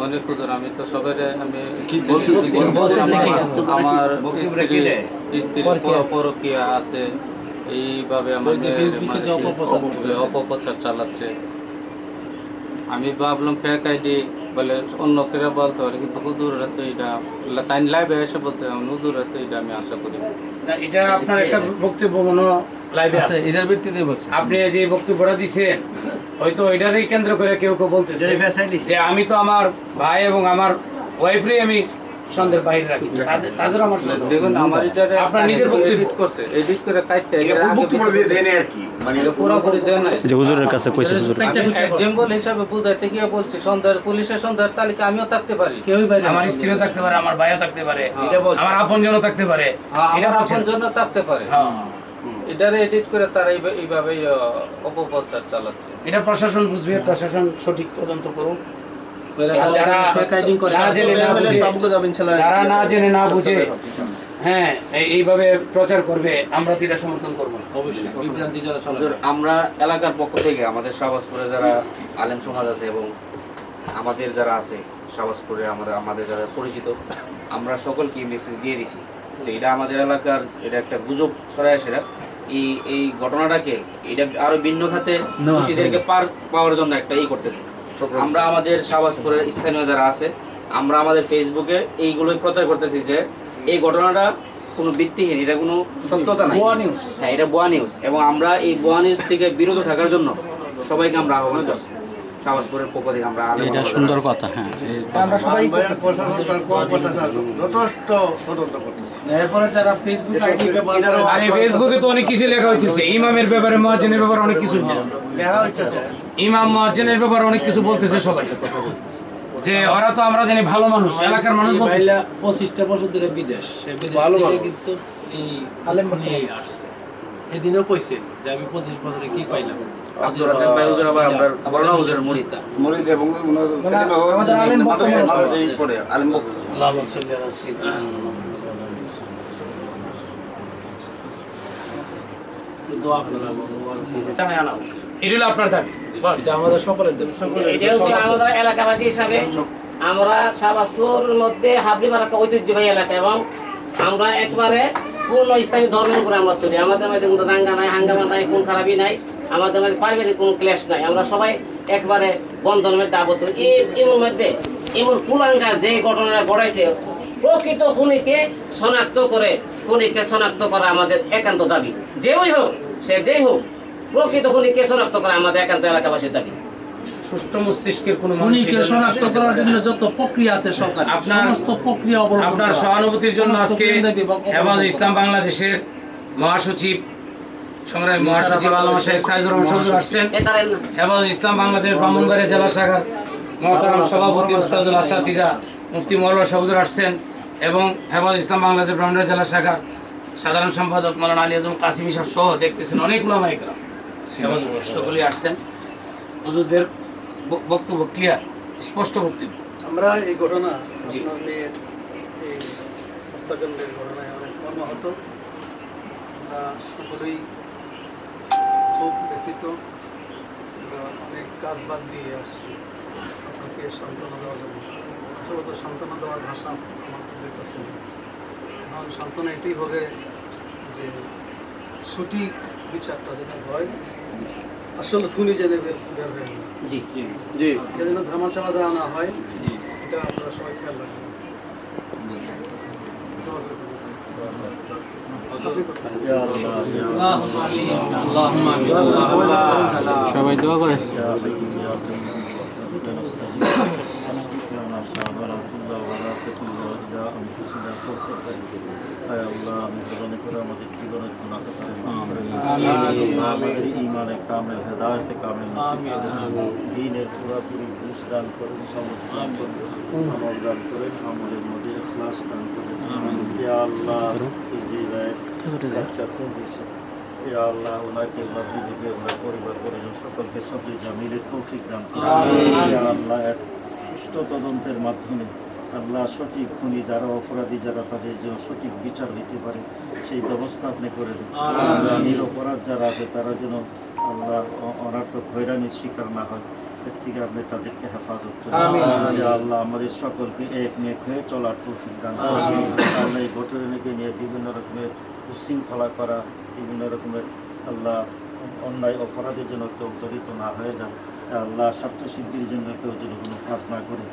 অনেক হুজুর আমি তো সবাই আমি আমার আমার স্ত্রী পরকীয়া আছে, এইভাবে আমাদের অপপ্রচার চালাচ্ছে। আমি ভাবলাম ফেক আইডি বলে অন্য কেউ বলতে পারে, কিন্তু হুজুররা তো এটা তাই লাইভে এসে বলতে হুজুররা তো এটা আমি আশা করি না। এটা আপনার একটা বক্তব্য মনে লাইভে আছে, এটার ভিত্তিতে বলছেন আপনি যে বক্তব্যটা দিচ্ছেন, হয়তো এটারই কেন্দ্র করে কেউ কেউ বলতেছে যে আমি তো আমার ভাই এবং আমার ওয়াইফরে আমি সন্দেহের বাইরে রাখি, তাদের আমার দেখুন আমার এটা আপনার নিজের বক্তব্য করছে এডিট করে কাটতে যে হুজুরের কাছে কইছে হুজুর এক্সাম্পল হিসাবে বুঝাইতে গিয়ে বলছি সন্ধ্যার পুলিশের সন্ধ্যার তালিকা আমিও থাকতে পারি, কেউই পারে, আমার স্ত্রীও থাকতে পারে, আমার ভাইও থাকতে পারে, আমার আপনজনও থাকতে পারে, এটা আপন জন্য থাকতে পারে। এটারে এডিট করে তারা এইভাবে অপপ্রচার চালাচ্ছে। এটা প্রশাসন বুঝবে, প্রশাসন সঠিক তদন্ত করুক। যারা না জেনে না বুঝে হ্যাঁ এইভাবে প্রচার করবে, আমরা তো এটা সমর্থন করবো না। অবশ্যই আমরা এলাকার পক্ষ থেকে আমাদের শাহবাজপুরে যারা আলেম সমাজ আছে এবং আমাদের যারা আছে শাহবাজপুরে আমাদের যারা পরিচিত, আমরা সকলকে মেসেজ দিয়ে দিছি যে এটা আমাদের এলাকার এটা একটা গুজব ছড়ায়, সেটা এই ঘটনাটাকে এটা আরো ভিন্ন খাতে খুশিদেরকে পার পাওয়ার জন্য একটা করতেছে। আমরা আমাদের শাহবাজপুরের স্থানীয় যারা আছে আমরা আমাদের ফেসবুকে এইগুলোই প্রচার করতেছি যে এই ঘটনাটা কোনো ভিত্তিহীন, এটা কোনো সত্যতা নাই, হ্যাঁ এটা ভুয়া নিউজ, এবং আমরা এই ভুয়া নিউজ থেকে বিরত থাকার জন্য সবাইকে আমরা আহ্বান করছি। শাহবাজপুরের পক্ষ থেকে আমরা এটা সুন্দর কথা। হ্যাঁ আমরা সবাই এরপরে যারা ফেসবুক আইডি ব্যবহার করে, আরে ফেসবুকে তো অনেক কিছু লেখা হইতেছে, ইমামের ব্যাপারে, মুয়াজ্জিনের ব্যাপারে অনেক কিছু হইতেছে, ইমাম মুয়াজ্জিনের ব্যাপারে অনেক কিছু বলতেছে সবাই, যে ওরা তো আমরা জানি ভালো মানুষ, এলাকার মানুষ বলতেছে 25টা বছর ধরে বিদেশ, সে বিদেশ থেকে কিন্তু এই আলেম নিয়ে আসছে। এদিনও কইছে যে আমি 25 বছরে কি পাইলাম। আব্দুর রাজ্জাক ভাই হুজুর আবার আমরা বড় হুজুরের মুরিদ এবং আমাদের আলেম বর্তমানে মাদ্রাসায় পড়ে আলেম বক্তা। আল্লাহুম্মা সাল্লি আলা সাইয়্যিদিনা দোয়া করা এটা হলো আপনার দাবি, এটা আমাদের সকলের দাবি। এটা হচ্ছে আমাদের এলাকাবাসী হিসাবে আমরা শাহবাজপুরের মধ্যে হাবলিপাড়া একটা ঐতিহ্যবাহী এলাকা, এবং আমরা একবারে পূর্ণ ইসলামী ধর্মের উপরে আমরা চলি। আমাদের মধ্যে কোনো দাঙ্গা নাই, হাঙ্গামা নাই, কোন খারাপই নাই, আমাদের মধ্যে পারিবারিক কোনো ক্লেশ নাই, আমরা সবাই একবারে বন্ধনের মধ্যে আবদ্ধ। এর মধ্যে এমন কুলাঙ্গা যে ঘটনাটা ঘটাইছে, প্রকৃত খুনিকে শনাক্ত করা আমাদের একান্ত দাবি। যেই হোক, সে যেই হোক, প্রকৃত খুনিকে শনাক্ত করা আমাদের একান্ত এলাকাবাসীর দাবি। সুষ্ঠু মস্তিষ্কের কোনো খুনিকে শনাক্ত করার জন্য যত প্রক্রিয়া আছে সরকার, সমস্ত প্রক্রিয়া অবলম্বন আপনার সহানুভূতির জন্য আজকে হেফাজত ইসলাম বাংলাদেশের মহাসচিব, সংগ্রামী মহাসচিব আল্লামা শেখ সাইদুর রহমান হুজুর আসছেন, হেফাজত ইসলাম বাংলাদেশ ব্রাহ্মণবাড়িয়া জেলা শাখার মহতারাম সভাপতি উস্তাদুল আসাতিজা মুফতি মওলানা শাহ হুজুর আসছেন, এবং হেফাজত ইসলাম বাংলাদেশ ব্রাহ্মণবাড়িয়া জেলা শাখার সাধারণ সম্পাদক মাওলানা আলী আজম কাসিমি সাহেব সহ দেখতেছেন অনেক উলামা ইকরাম সকলেই আসছেন। হুজুরদের বক্তব্য ক্লিয়ার, স্পষ্ট বক্তব্য। আমরা এই ঘটনা আপনার মেয়ের এই হত্যাকাণ্ডের ঘটনায় অনেক মর্মাহত, আমরা সকলেই খুব ব্যথিত, আমরা অনেক কাজ বাদ দিয়ে আসছি আপনাকে সান্ত্বনা দেওয়ার জন্য। আসলে তো সান্ত্বনা দেওয়ার ভাষা আমাদের কাছে নেই। এখন সান্ত্বনা এটাই হবে যে সঠিক বিচারটা যেন হয়, আসলে খুনি যেন বের হয়ে না, জি এটা যেন ধামাচাপা দেওয়া না হয়, এটা আপনারা সবাই খেয়াল রাখবেন। সবাই দোয়া করে। আমাদের ঈমানে কামেল, হেদায়েতে কামেল নসিব করেন, দ্বীনের পুরোপুরি বুঝ দান করেন, সমর্থন করেন, আমল দান করেন, আমলের মধ্যে ইখলাস দান করেন। ইয়া আল্লাহ, এই যে বাচ্চা খুন হয়েছে, ইয়া আল্লাহ ওনাকে ওনার বিবেকে ওনার পরিবার পরিজন সকলকে সবরি জামিলের তৌফিক দান করেন। ইয়া আল্লাহ এক সুষ্ঠু তদন্তের মাধ্যমে আল্লাহ সঠিক খুনি যারা অপরাধী যারা তাদের জন্য সঠিক বিচার হইতে পারে সেই ব্যবস্থা আপনি করে দিন। নিরপরাধ যারা আছে তারা যেন আল্লাহ অনার্থক হয়রানির শিকার না হয়। এর থেকে আপনি তাদেরকে হেফাজত করুন। ইয়া আল্লাহ আমাদের সকলকে এক নেক হয়ে চলার তৌফিক দান করুন। আল্লাহ এই ভোটারকে নিয়ে বিভিন্ন রকমের উশৃঙ্খলা করা, বিভিন্ন রকমের আল্লাহ অন্যায় অপরাধের জন্য কেউ জড়িত না হয়ে যায়। আল্লাহ স্বার্থ সিদ্ধির জন্য কেউ যদি কোনো কাজ না করে,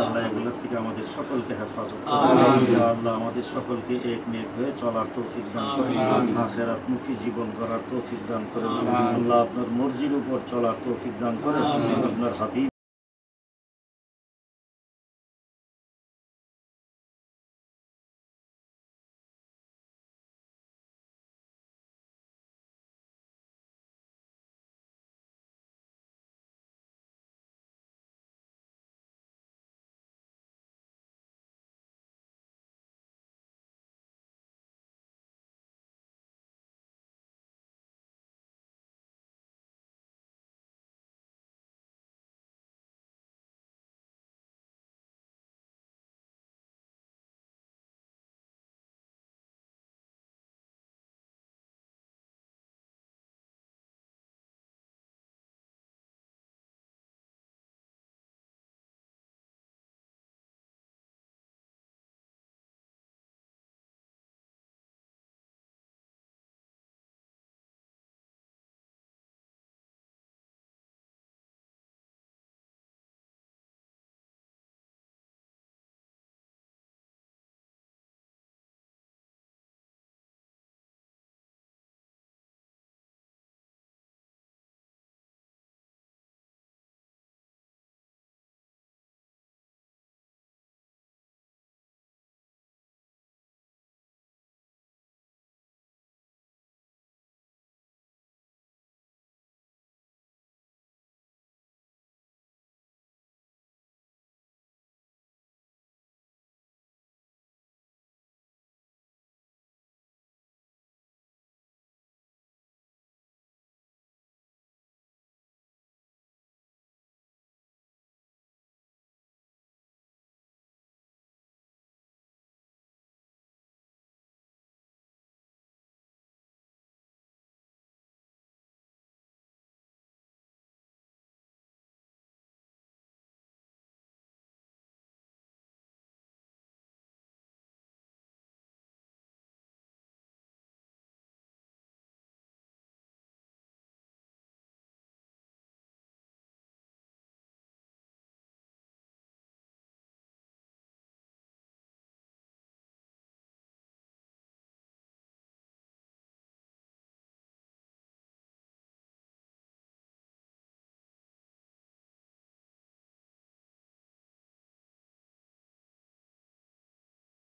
আল্লাহ এগুলোর থেকে আমাদের সকলকে হেফাজত করুন। ইয়া আল্লাহ আমাদের সকলকে এক নেক হয়ে চলার তৌফিক দান করুন, আখিরাতমুখী জীবন গড়ার তৌফিক দান করুন। আল্লাহ আপনার মর্জির উপর চলার তৌফিক দান করেন। আপনার হাবিব